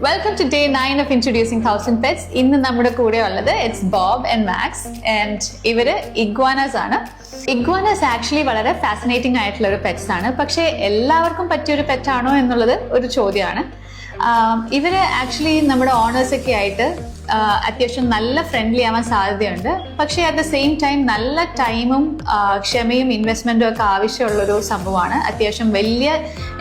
Welcome to day 9 of introducing 1000 pets. ഇന്ന് നമ്മുടെ കൂടെ ഉള്ളത് it's Bob and Max and ഇവര് ഇഗ്വാനാസ് ആണ്. ഇഗ്വാനാസ് ആക്ച്വലി വളരെ ഫാസിനേറ്റിംഗ് ആയിട്ടുള്ള ഒരു പെറ്റ്സ് ആണ്. പക്ഷേ എല്ലാവർക്കും പറ്റിയ ഒരു പെറ്റ് ആണോ എന്നുള്ളത് ഒരു ചോദ്യമാണ്. ഇവര് ആക്ച്വലി നമ്മുടെ ഓണേഴ്സ് ഒക്കെ ആയിട്ട് അത്യാവശ്യം നല്ല ഫ്രണ്ട്ലി ആവാൻ സാധ്യതയുണ്ട്. പക്ഷേ അറ്റ് ദ സെയിം ടൈം നല്ല ടൈമും ക്ഷമയും ഇൻവെസ്റ്റ്മെന്റും ഒക്കെ ആവശ്യമുള്ളൊരു സംഭവമാണ്. അത്യാവശ്യം വലിയ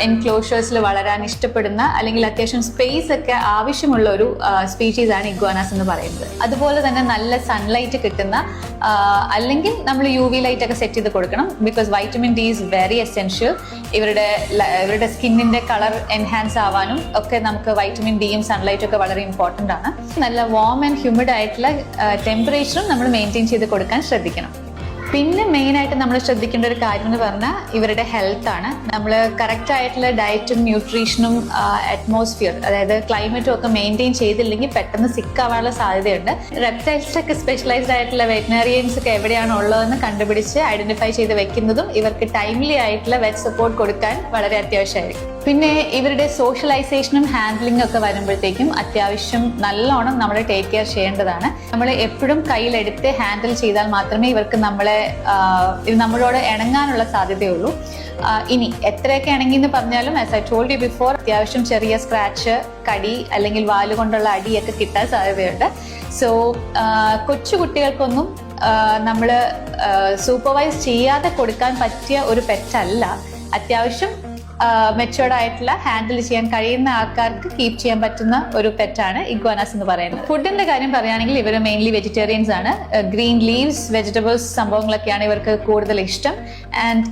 എൻക്ലോഷേഴ്സിൽ വളരാൻ ഇഷ്ടപ്പെടുന്ന അല്ലെങ്കിൽ അത്യാവശ്യം സ്പേസ് ഒക്കെ ആവശ്യമുള്ള ഒരു സ്പീഷീസ് ആണ് ഇഗ്വാനാസ് എന്ന് പറയുന്നത്. അതുപോലെ തന്നെ നല്ല സൺലൈറ്റ് കിട്ടുന്ന അല്ലെങ്കിൽ നമ്മൾ UV ലൈറ്റ് ഒക്കെ സെറ്റ് ചെയ്ത് കൊടുക്കണം. Because vitamin D is very essential. ഇവരുടെ സ്കിന്നിന്റെ കളർ എൻഹാൻസ് ആവാനും ഒക്കെ നമുക്ക് വൈറ്റമിൻ ഡിയും സൺലൈറ്റും ഒക്കെ വളരെ ഇമ്പോർട്ടൻ്റ് ആണ്. നല്ല വാം ആൻഡ് ഹ്യൂമിഡ് ആയിട്ടുള്ള ടെമ്പറേച്ചറും നമ്മൾ മെയിൻറ്റെയിൻ ചെയ്ത് കൊടുക്കാൻ ശ്രദ്ധിക്കണം. പിന്നെ മെയിനായിട്ട് നമ്മൾ ശ്രദ്ധിക്കേണ്ട ഒരു കാര്യം എന്ന് പറഞ്ഞാൽ ഇവരുടെ ഹെൽത്ത് ആണ്. നമ്മൾ കറക്റ്റ് ആയിട്ടുള്ള ഡയറ്റും ന്യൂട്രീഷനും അറ്റ്മോസ്ഫിയർ, അതായത് ക്ലൈമറ്റും ഒക്കെ മെയിൻറ്റെയിൻ ചെയ്തില്ലെങ്കിൽ പെട്ടെന്ന് സിക്ക് ആവാനുള്ള സാധ്യതയുണ്ട്. റെപ്റ്റൈൽസിലൊക്കെ സ്പെഷ്യലൈസ്ഡ് ആയിട്ടുള്ള വെറ്റിനറിയൻസ് ഒക്കെ എവിടെയാണ് ഉള്ളതെന്ന് കണ്ടുപിടിച്ച് ഐഡന്റിഫൈ ചെയ്ത് വെക്കുന്നതും ഇവർക്ക് ടൈംലി ആയിട്ടുള്ള വെറ്റ് സപ്പോർട്ട് കൊടുക്കാൻ വളരെ അത്യാവശ്യമായിരിക്കും. പിന്നെ ഇവരുടെ സോഷ്യലൈസേഷനും ഹാൻഡ്ലിംഗും ഒക്കെ വരുമ്പോഴത്തേക്കും അത്യാവശ്യം നല്ലോണം നമ്മൾ ടേക്ക് കെയർ ചെയ്യേണ്ടതാണ്. നമ്മൾ എപ്പോഴും കയ്യിലെടുത്ത് ഹാൻഡിൽ ചെയ്താൽ മാത്രമേ ഇവർക്ക് നമ്മളോട് ഇണങ്ങാനുള്ള സാധ്യതയുള്ളൂ. ഇനി എത്രയൊക്കെ ഇണങ്ങിയെന്ന് പറഞ്ഞാലും as I told you before, അത്യാവശ്യം ചെറിയ സ്ക്രാച്ച്, കടി അല്ലെങ്കിൽ വാലുകൊണ്ടുള്ള അടിയൊക്കെ കിട്ടാൻ സാധ്യതയുണ്ട്. സോ കൊച്ചു കുട്ടികൾക്കൊന്നും നമ്മൾ സൂപ്പർവൈസ് ചെയ്യാതെ കൊടുക്കാൻ പറ്റിയ ഒരു പെറ്റല്ല. അത്യാവശ്യം മെച്ചുവേർഡ് ആയിട്ടുള്ള ഹാൻഡിൽ ചെയ്യാൻ കഴിയുന്ന ആൾക്കാർക്ക് കീപ്പ് ചെയ്യാൻ പറ്റുന്ന ഒരു പെറ്റാണ് ഇഗ്വാനാസ് എന്ന് പറയുന്നത്. ഫുഡിന്റെ കാര്യം പറയുകയാണെങ്കിൽ ഇവർ മെയിൻലി വെജിറ്റേറിയൻസ് ആണ്. ഗ്രീൻ ലീവ്സ്, വെജിറ്റബിൾസ് സംഭവങ്ങളൊക്കെയാണ് ഇവർക്ക് കൂടുതൽ ഇഷ്ടം. ആൻഡ്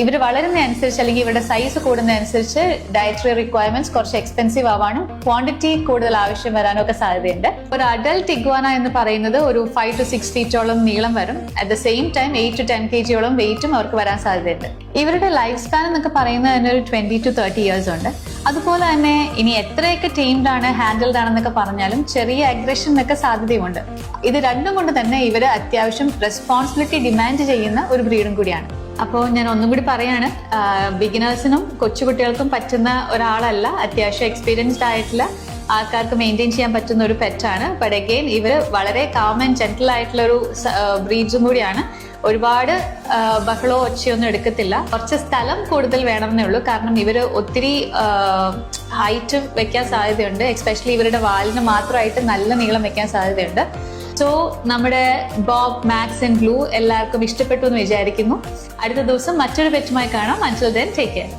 ഇവർ വളരുന്ന അനുസരിച്ച് അല്ലെങ്കിൽ ഇവരുടെ സൈസ് കൂടുന്ന അനുസരിച്ച് ഡയറ്ററി റിക്വയർമെന്റ്സ് കുറച്ച് എക്സ്പെൻസീവ് ആവാനും ക്വാണ്ടിറ്റി കൂടുതൽ ആവശ്യം വരാനും ഒക്കെ സാധ്യതയുണ്ട്. ഒരു അഡൽട്ട് ഇഗ്വാന എന്ന് പറയുന്നത് ഒരു 5 to 6 ഫീറ്റോളം നീളം വരും. At the same time 8 to 10 kg വെയിറ്റും അവർക്ക് വരാൻ സാധ്യതയുണ്ട്. ഇവരുടെ ലൈഫ് സ്പാൻ എന്നൊക്കെ പറയുന്നത് തന്നെ ഒരു 20 to 30 years ഉണ്ട്. അതുപോലെ തന്നെ ഇനി എത്രയൊക്കെ ടീംഡ് ആണ്, ഹാൻഡിൽഡ് ആണെന്നൊക്കെ പറഞ്ഞാലും ചെറിയ അഗ്രഷനൊക്കെ സാധ്യതയുണ്ട്. ഇത് രണ്ടും കൊണ്ട് തന്നെ ഇവര് അത്യാവശ്യം റെസ്പോൺസിബിലിറ്റി ഡിമാൻഡ് ചെയ്യുന്ന ഒരു ബ്രീഡും കൂടിയാണ്. അപ്പോൾ ഞാൻ ഒന്നും കൂടി പറയാണ്, ബിഗിനേഴ്സിനും കൊച്ചുകുട്ടികൾക്കും പറ്റുന്ന ഒരാളല്ല. അത്യാവശ്യം എക്സ്പീരിയൻസ്ഡ് ആയിട്ടുള്ള ആൾക്കാർക്ക് മെയിൻറ്റെയിൻ ചെയ്യാൻ പറ്റുന്ന ഒരു പെറ്റാണ്. ബട്ട് അഗെയിൻ ഇവര് വളരെ കാം ആൻഡ് ജെന്റിൽ ആയിട്ടുള്ള ഒരു ബ്രീഡ്സും കൂടിയാണ്. ഒരുപാട് ബഹളോ ഒച്ചയൊന്നും എടുക്കത്തില്ല. കുറച്ച് സ്ഥലം കൂടുതൽ വേണമെന്നേ ഉള്ളൂ. കാരണം ഇവര് ഒത്തിരി ഹൈറ്റ് വെക്കാൻ സാധ്യതയുണ്ട്. എസ്പെഷ്യലി ഇവരുടെ വാലിന് മാത്രമായിട്ട് നല്ല നീളം വെക്കാൻ സാധ്യതയുണ്ട്. സോ നമ്മുടെ ബോബ്, മാക്സ് ആൻഡ് ബ്ലൂ എല്ലാവർക്കും ഇഷ്ടപ്പെട്ടു എന്ന് വിചാരിക്കുന്നു. അടുത്ത ദിവസം മറ്റൊരു പെറ്റുമായി കാണാം. Until then, take care.